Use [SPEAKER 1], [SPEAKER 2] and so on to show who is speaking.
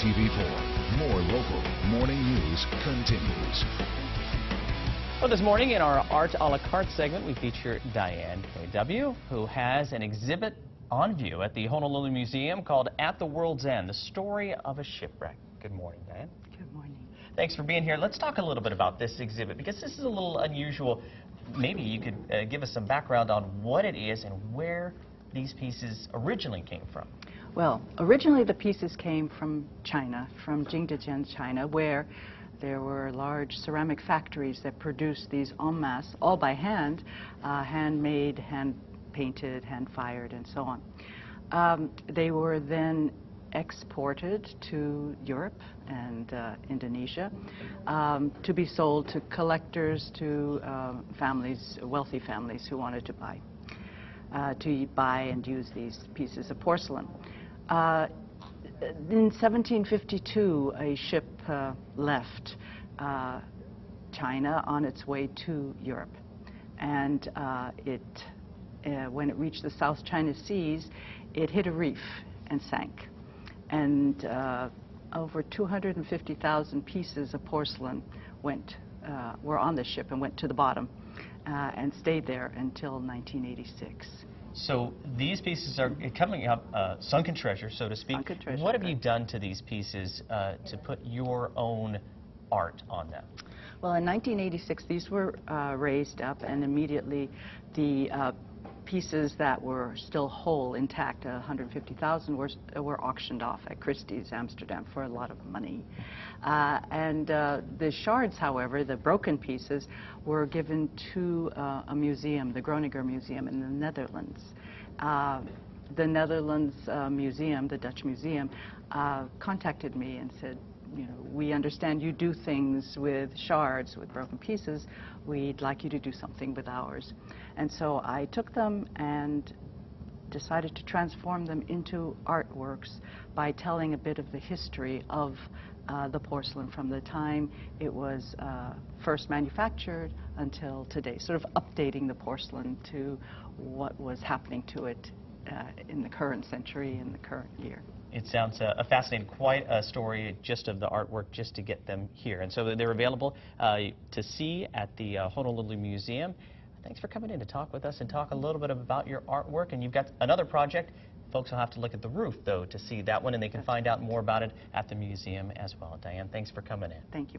[SPEAKER 1] TV4. More local morning news continues.
[SPEAKER 2] Well, this morning in our Art a la Carte segment, we feature Diane K.W., who has an exhibit on view at the Honolulu Museum called At the World's End, the story of a shipwreck. Good morning, Diane.
[SPEAKER 3] Good morning.
[SPEAKER 2] Thanks for being here. Let's talk a little bit about this exhibit, because this is a little unusual. Maybe you could give us some background on what it is and where these pieces originally came from.
[SPEAKER 3] Well, originally the pieces came from China, from Jingdezhen, China, where there were large ceramic factories that produced these en masse, all by hand, handmade, hand-painted, hand-fired, and so on. They were then exported to Europe and Indonesia to be sold to collectors, to families, wealthy families who wanted to buy and use these pieces of porcelain. In 1752, a ship left China on its way to Europe, and when it reached the South China Seas, it hit a reef and sank. And over 250,000 pieces of porcelain were on the ship and went to the bottom and stayed there until 1986.
[SPEAKER 2] So these pieces are coming up sunken treasure, so to speak.
[SPEAKER 3] Sunken treasure,
[SPEAKER 2] what have you done to these pieces to put your own art on them?
[SPEAKER 3] Well, in 1986, these were raised up, and immediately the pieces that were still whole, intact, 150,000, were auctioned off at Christie's, Amsterdam, for a lot of money. The shards, however, the broken pieces, were given to a museum, the Groninger Museum in the Netherlands. The Netherlands Museum, the Dutch Museum, contacted me and said, you know, we understand you do things with shards, with broken pieces. We'd like you to do something with ours. And so I took them and decided to transform them into artworks by telling a bit of the history of the porcelain from the time it was first manufactured until today, sort of updating the porcelain to what was happening to it in the current century, in the current year.
[SPEAKER 2] It sounds fascinating, quite a story just of the artwork just to get them here. And so they're available to see at the Honolulu Museum. Thanks for coming in to talk with us and talk a little bit about your artwork. And you've got another project. Folks will have to look at the roof, though, to see that one, and they can find out more about it at the museum as well. Diane, thanks for coming in.
[SPEAKER 3] Thank you.